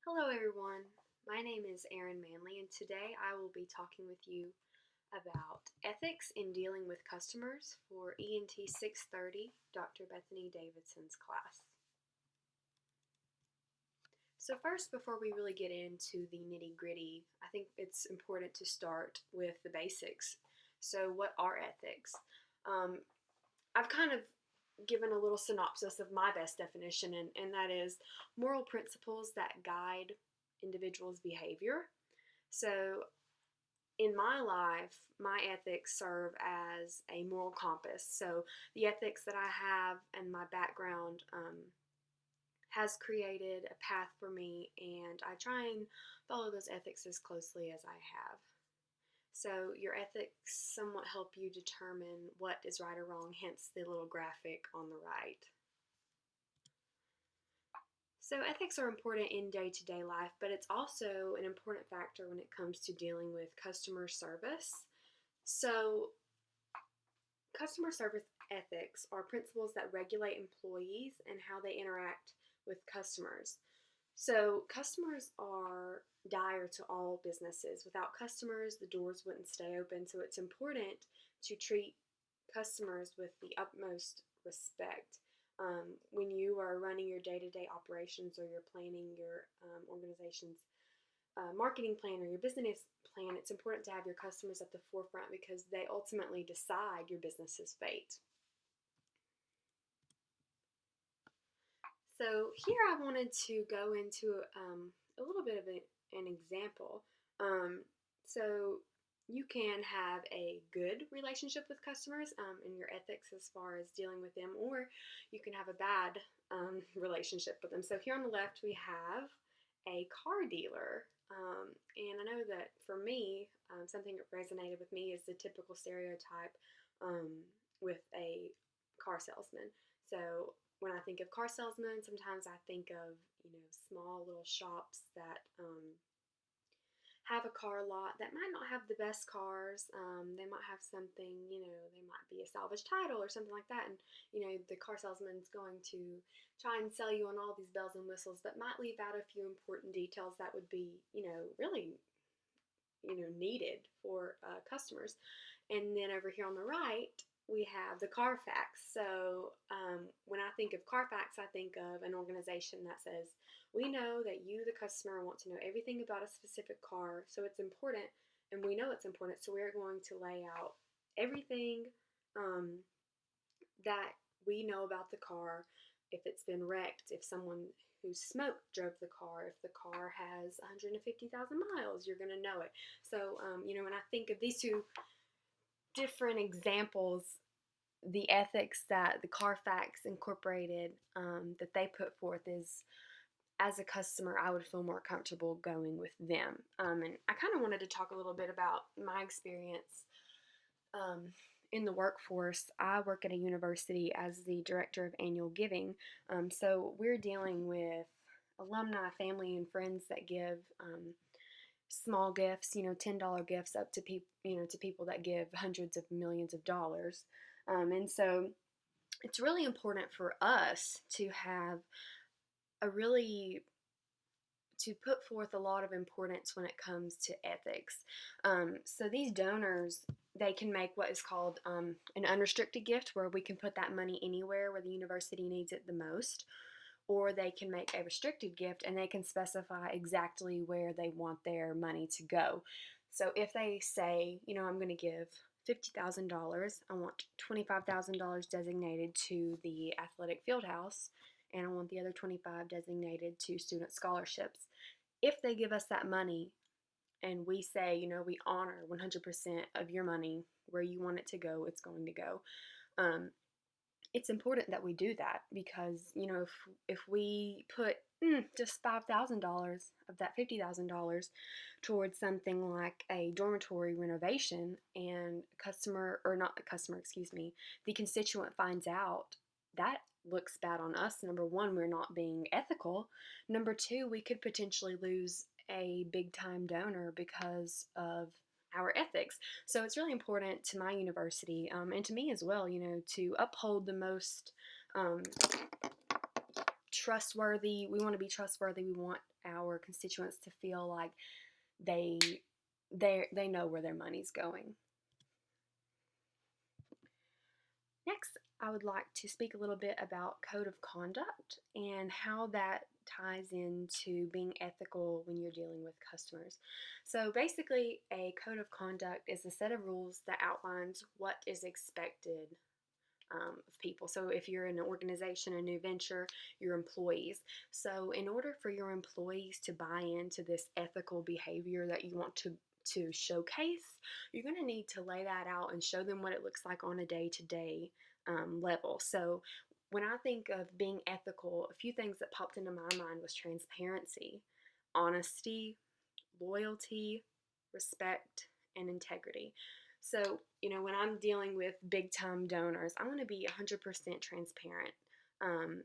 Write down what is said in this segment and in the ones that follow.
Hello everyone, my name is Erin Manley and today I will be talking with you about ethics in dealing with customers for ENT 630, Dr. Bethany Davidson's class. So first, before we really get into the nitty-gritty, I think it's important to start with the basics. So what are ethics? I've kind of given a little synopsis of my best definition, and that is moral principles that guide individuals' behavior. So, in my life, my ethics serve as a moral compass. So, the ethics that I have and my background has created a path for me, and I try and follow those ethics as closely as I have. So your ethics somewhat help you determine what is right or wrong, hence the little graphic on the right. So ethics are important in day-to-day life, but it's also an important factor when it comes to dealing with customer service. So customer service ethics are principles that regulate employees and how they interact with customers. So customers are dire to all businesses. Without customers, the doors wouldn't stay open. So it's important to treat customers with the utmost respect. When you are running your day-to-day operations or you're planning your organization's marketing plan or your business plan, it's important to have your customers at the forefront because they ultimately decide your business's fate. So here I wanted to go into a little bit of an example. So you can have a good relationship with customers in your ethics as far as dealing with them, or you can have a bad relationship with them. So here on the left we have a car dealer. And I know that for me, something that resonated with me is the typical stereotype with a car salesman. So when I think of car salesmen, sometimes I think of, small little shops that have a car lot that might not have the best cars. They might have something, they might be a salvage title or something like that. And, the car salesman's going to try and sell you on all these bells and whistles, but might leave out a few important details that would be, really, needed for customers. And then over here on the right, we have the Carfax. So when I think of Carfax, I think of an organization that says, we know that you, the customer, want to know everything about a specific car, so it's important, and we know it's important, so we're going to lay out everything that we know about the car, if it's been wrecked, if someone who smoked drove the car, if the car has 150,000 miles, you're going to know it. So, when I think of these two different examples, the ethics that the Carfax Incorporated that they put forth is, as a customer, I would feel more comfortable going with them. And I kind of wanted to talk a little bit about my experience in the workforce. I work at a university as the director of annual giving. So we're dealing with alumni, family, and friends that give small gifts, $10 gifts up to people that give hundreds of millions of dollars. And so it's really important for us to have to put forth a lot of importance when it comes to ethics. So these donors, they can make what is called an unrestricted gift, where we can put that money anywhere where the university needs it the most, or they can make a restricted gift and they can specify exactly where they want their money to go. So if they say, I'm going to give $50,000, I want $25,000 designated to the athletic field house, and I want the other 25 designated to student scholarships. If they give us that money and we say, we honor 100% of your money, where you want it to go, it's going to go. It's important that we do that because, if we put just $5,000 of that $50,000 towards something like a dormitory renovation, and the constituent finds out, that looks bad on us. Number one, we're not being ethical. Number two, we could potentially lose a big time donor because of our ethics. So it's really important to my university and to me as well, to uphold the most trustworthy. We want to be trustworthy. We want our constituents to feel like they they know where their money's going. Next, I would like to speak a little bit about code of conduct and how that ties into being ethical when you're dealing with customers. So basically, a code of conduct is a set of rules that outlines what is expected of people. So if you're in an organization, a new venture, your employees. So in order for your employees to buy into this ethical behavior that you want to showcase, you're going to need to lay that out and show them what it looks like on a day-to-day level. So when I think of being ethical, a few things that popped into my mind was transparency, honesty, loyalty, respect, and integrity. So, when I'm dealing with big time donors, I want to be 100% transparent. Um,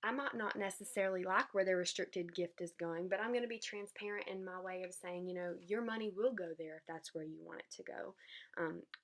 I might not necessarily like where their restricted gift is going, but I'm going to be transparent in my way of saying, your money will go there if that's where you want it to go.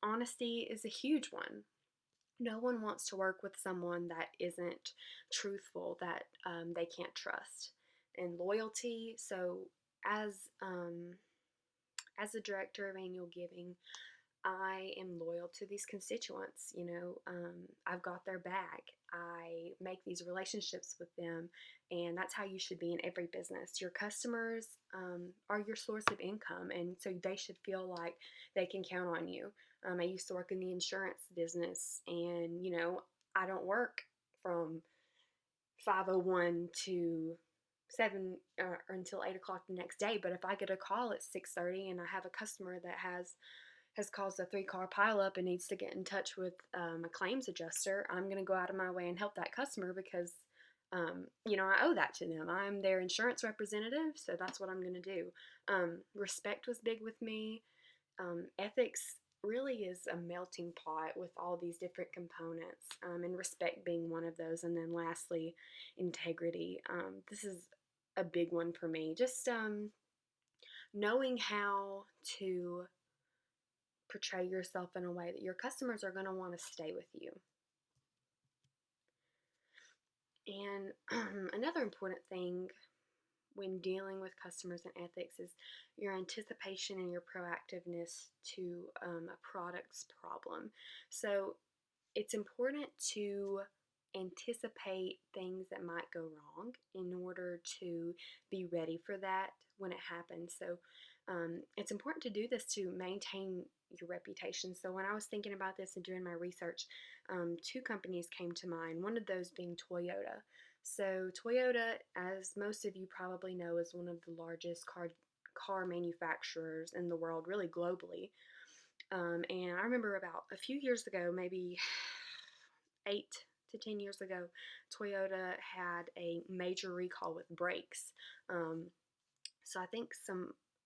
Honesty is a huge one. No one wants to work with someone that isn't truthful, that they can't trust. And loyalty, so as as a director of annual giving, I am loyal to these constituents. I've got their back. I make these relationships with them, and that's how you should be in every business. Your customers are your source of income, and so they should feel like they can count on you. I used to work in the insurance business, and I don't work from 5:01 to 7 or until 8 o'clock the next day. But if I get a call at 6:30 and I have a customer that has caused a 3-car pileup and needs to get in touch with a claims adjuster, I'm going to go out of my way and help that customer because, I owe that to them. I'm their insurance representative, so that's what I'm going to do. Respect was big with me. Ethics really is a melting pot with all these different components, and respect being one of those. And then lastly, integrity. This is a big one for me. Just knowing how to portray yourself in a way that your customers are going to want to stay with you. And another important thing when dealing with customers and ethics is your anticipation and your proactiveness to a product's problem. So it's important to anticipate things that might go wrong in order to be ready for that when it happens. So it's important to do this to maintain your reputation. So when I was thinking about this and doing my research, 2 companies came to mind, one of those being Toyota. So Toyota, as most of you probably know, is one of the largest car manufacturers in the world, really globally. And I remember about a few years ago, maybe 8 to 10 years ago, Toyota had a major recall with brakes. So I think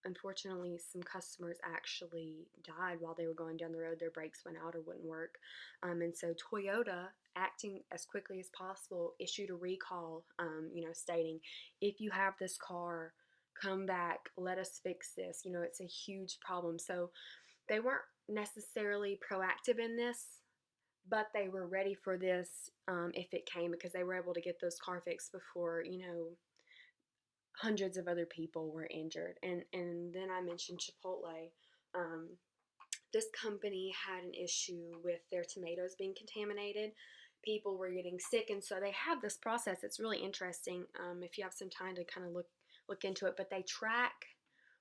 unfortunately, some customers actually died while they were going down the road. Their brakes went out or wouldn't work. And so Toyota, acting as quickly as possible, issued a recall, stating, if you have this car, come back, let us fix this. It's a huge problem. So they weren't necessarily proactive in this, but they were ready for this if it came, because they were able to get those car fixed before, hundreds of other people were injured. And then I mentioned Chipotle. This company had an issue with their tomatoes being contaminated. People were getting sick, and so they have this process. It's really interesting if you have some time to kind of look into it. But they track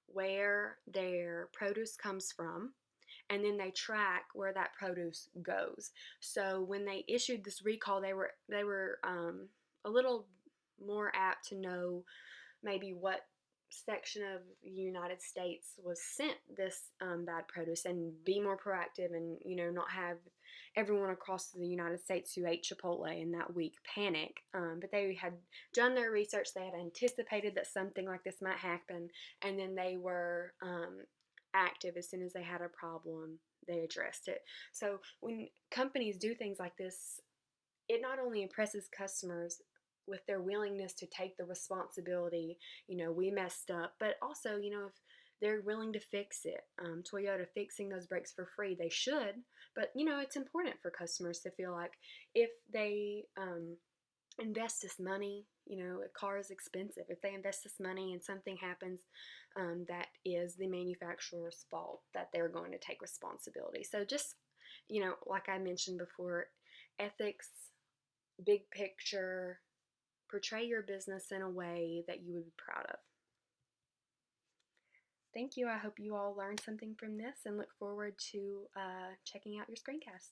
where their produce comes from, and then they track where that produce goes. So when they issued this recall, they were a little more apt to know maybe what section of the United States was sent this bad produce, and be more proactive, and not have everyone across the United States who ate Chipotle in that week panic. But they had done their research, they had anticipated that something like this might happen, and then they were active. As soon as they had a problem, they addressed it. So when companies do things like this, it not only impresses customers with their willingness to take the responsibility, we messed up, but also, if they're willing to fix it. Toyota fixing those brakes for free, they should, but it's important for customers to feel like if they invest this money. A car is expensive. If they invest this money and something happens, that is the manufacturer's fault, that they're going to take responsibility. So just, like I mentioned before, ethics, big picture, portray your business in a way that you would be proud of. Thank you. I hope you all learned something from this and look forward to checking out your screencast.